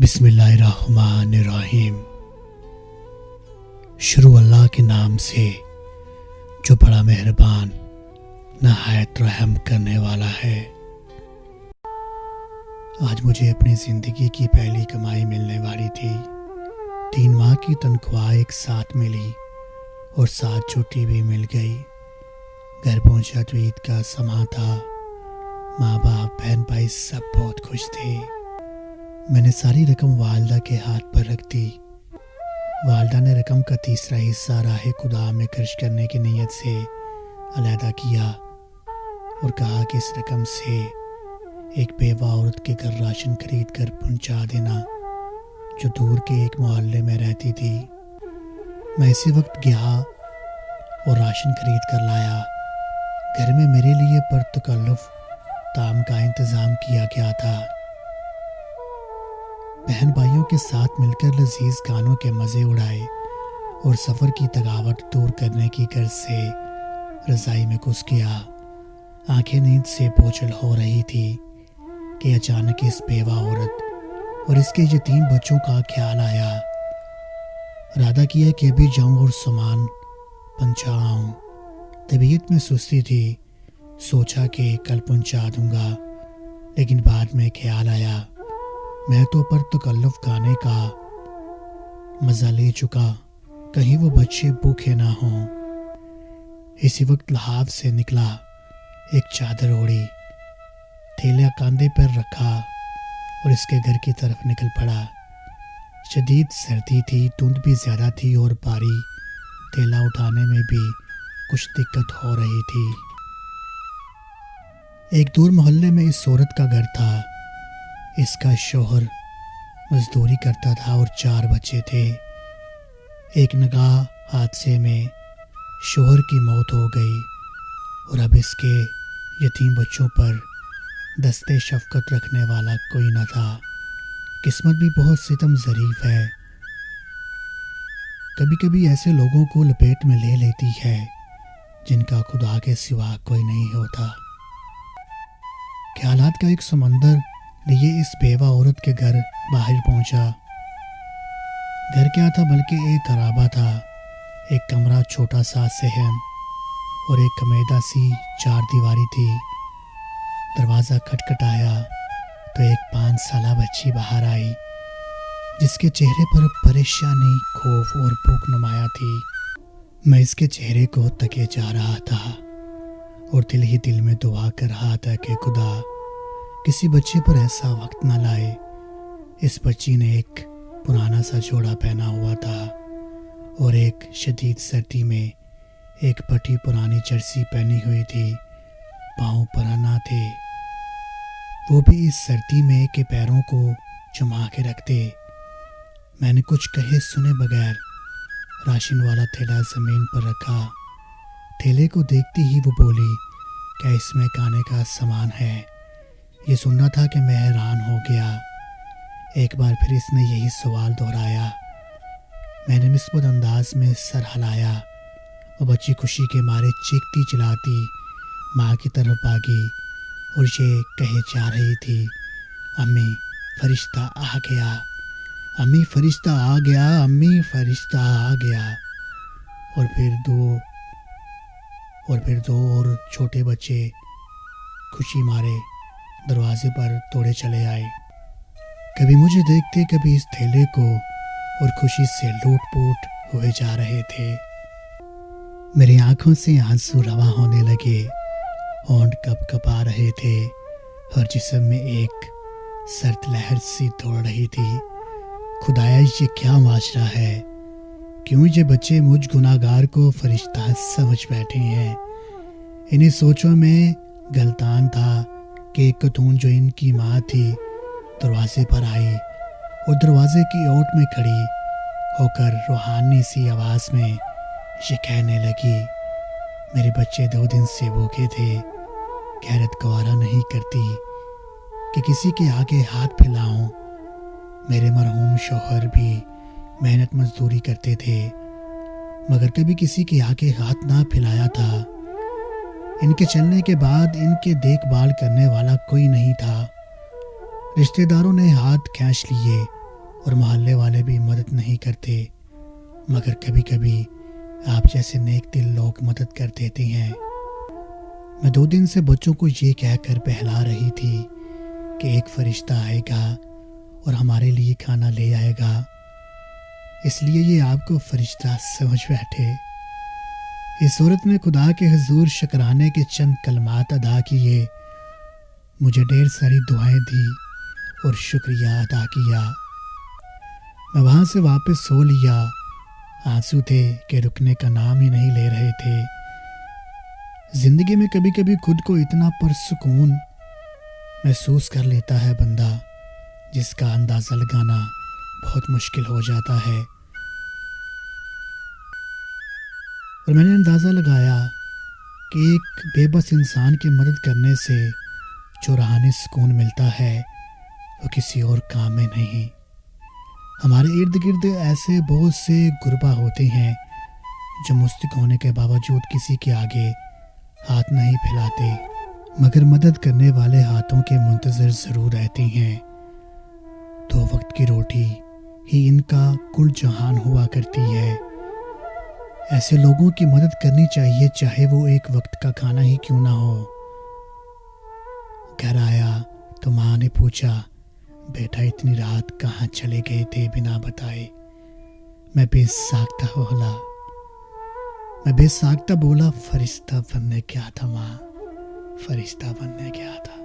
بسم اللہ الرحمن الرحیم۔ شروع اللہ کے نام سے جو بڑا مہربان نہایت رحم کرنے والا ہے۔ آج مجھے اپنی زندگی کی پہلی کمائی ملنے والی تھی۔ 3 ماہ کی تنخواہ ایک ساتھ ملی اور ساتھ چھٹی بھی مل گئی۔ گھر پہنچا تو عید کا سماں تھا۔ ماں باپ بہن بھائی سب بہت خوش تھے۔ میں نے ساری رقم والدہ کے ہاتھ پر رکھ دی۔ والدہ نے رقم کا تیسرا حصہ راہ خدا میں خرچ کرنے کی نیت سے علیحدہ کیا اور کہا کہ اس رقم سے ایک بیوہ عورت کے گھر راشن خرید کر پہنچا دینا جو دور کے ایک محلے میں رہتی تھی۔ میں اسی وقت گیا اور راشن خرید کر لایا۔ گھر میں میرے لیے پرتکلف طعام کا انتظام کیا گیا تھا۔ بہن بھائیوں کے ساتھ مل کر لذیذ گانوں کے مزے اڑائے اور سفر کی تھکاوٹ دور کرنے کی غرض سے رضائی میں گھس گیا۔ آنکھیں نیند سے بوجھل ہو رہی تھی کہ اچانک اس بیوہ عورت اور اس کے یتیم بچوں کا خیال آیا۔ ارادہ کیا کہ ابھی جاؤں اور سامان پہنچا آؤں۔ طبیعت میں سستی تھی، سوچا کہ کل پہنچا دوں گا، لیکن بعد میں خیال آیا میں تو پر تکلف گانے کا مزہ لے چکا، کہیں وہ بچے بھوکے نہ ہوں۔ اسی وقت لحاف سے نکلا، ایک چادر اوڑھی، تھیلا کاندھے پر رکھا اور اس کے گھر کی طرف نکل پڑا۔ شدید سردی تھی، دھند بھی زیادہ تھی اور بھاری تھیلا اٹھانے میں بھی کچھ دقت ہو رہی تھی۔ ایک دور محلے میں اس عورت کا گھر تھا۔ اس کا شوہر مزدوری کرتا تھا اور 4 بچے تھے۔ ایک ناگہاں حادثے میں شوہر کی موت ہو گئی اور اب اس کے یتیم بچوں پر دستے شفقت رکھنے والا کوئی نہ تھا۔ قسمت بھی بہت ستم ظریف ہے، کبھی کبھی ایسے لوگوں کو لپیٹ میں لے لیتی ہے جن کا خدا کے سوا کوئی نہیں ہوتا۔ خیالات کا ایک سمندر لیے اس بیوہ عورت کے گھر باہر پہنچا۔ گھر کیا تھا بلکہ ایک خرابہ تھا۔ ایک کمرہ، چھوٹا سا صحن اور ایک کمیدہ سی 4 دیواری تھی۔ دروازہ کھٹکھٹایا تو ایک 5 سالہ بچی باہر آئی جس کے چہرے پر پریشانی، خوف اور بھوک نمایاں تھی۔ میں اس کے چہرے کو تکے جا رہا تھا اور دل ہی دل میں دعا کر رہا تھا کہ خدا کسی بچے پر ایسا وقت نہ لائے۔ اس بچی نے ایک پرانا سا جوڑا پہنا ہوا تھا اور ایک شدید سردی میں ایک پھٹی پرانی جرسی پہنی ہوئی تھی۔ پاؤں پرانا تھے، وہ بھی اس سردی میں کہ پیروں کو جما کے رکھتے۔ میں نے کچھ کہے سنے بغیر راشن والا تھیلا زمین پر رکھا۔ تھیلے کو دیکھتی ہی وہ بولی، کیا اس میں کھانے کا سامان ہے؟ یہ سننا تھا کہ میں حیران ہو گیا۔ ایک بار پھر اس نے یہی سوال دہرایا۔ میں نے مثبت انداز میں سر ہلایا۔ وہ بچی خوشی کے مارے چیختی چلاتی ماں کی طرف بھاگی اور یہ کہے جا رہی تھی، امی فرشتہ آ گیا، امی فرشتہ آ گیا، امی فرشتہ آ گیا۔ اور پھر دو اور چھوٹے بچے خوشی مارے دروازے پر توڑے چلے آئے۔ کبھی مجھے دیکھتے، کبھی اس تھیلے کو، اور خوشی سے لوٹ پوٹ ہوئے جا رہے تھے۔ میری آنکھوں سے آنسو رواں ہونے لگے، ہونٹ کپ کپا رہے تھے، ہر جسم میں ایک سرد لہر سی دوڑ رہی تھی۔ خدایا یہ کیا معاشرہ ہے؟ کیوں یہ بچے مجھ گناہگار کو فرشتہ سمجھ بیٹھے ہیں؟ انہیں سوچوں میں گلتان تھا کہ ایک خاتون جو ان کی ماں تھی دروازے پر آئی اور دروازے کی اوٹ میں کھڑی ہو کر روحانی سی آواز میں یہ کہنے لگی، میرے بچے 2 دن سے بھوکے تھے، غیرت گوارا نہیں کرتی کہ کسی کے آگے ہاتھ پھیلاؤں۔ میرے مرحوم شوہر بھی محنت مزدوری کرتے تھے مگر کبھی کسی کے آگے ہاتھ نہ پھیلایا تھا۔ ان کے چلنے کے بعد ان کے دیکھ بھال کرنے والا کوئی نہیں تھا۔ رشتہ داروں نے ہاتھ کھینچ لیے اور محلے والے بھی مدد نہیں کرتے، مگر کبھی کبھی آپ جیسے نیک دل لوگ مدد کر دیتے ہیں۔ میں 2 دن سے بچوں کو یہ کہہ کر بہلا رہی تھی کہ ایک فرشتہ آئے گا اور ہمارے لیے کھانا لے آئے گا، اس لیے یہ آپ کو فرشتہ سمجھ بیٹھے۔ اس صورت میں خدا کے حضور شکرانے کے چند کلمات ادا کیے، مجھے ڈھیر ساری دعائیں دی اور شکریہ ادا کیا۔ میں وہاں سے واپس سو لیا۔ آنسو تھے کہ رکنے کا نام ہی نہیں لے رہے تھے۔ زندگی میں کبھی کبھی خود کو اتنا پرسکون محسوس کر لیتا ہے بندہ جس کا اندازہ لگانا بہت مشکل ہو جاتا ہے۔ اور میں نے اندازہ لگایا کہ ایک بے بس انسان کی مدد کرنے سے جو روحانی سکون ملتا ہے وہ کسی اور کام میں نہیں۔ ہمارے ارد گرد ایسے بہت سے غربا ہوتے ہیں جو مستحق ہونے کے باوجود کسی کے آگے ہاتھ نہیں پھیلاتے، مگر مدد کرنے والے ہاتھوں کے منتظر ضرور رہتے ہیں۔ 2 وقت کی روٹی ہی ان کا کل جہان ہوا کرتی ہے۔ ایسے لوگوں کی مدد کرنی چاہیے، چاہے وہ ایک وقت کا کھانا ہی کیوں نہ ہو۔ گھر آیا تو ماں نے پوچھا، بیٹا اتنی رات کہاں چلے گئے تھے بنا بتائے؟ میں بے ساختہ بولا، فرشتہ بننے گیا تھا ماں، فرشتہ بننے گیا تھا۔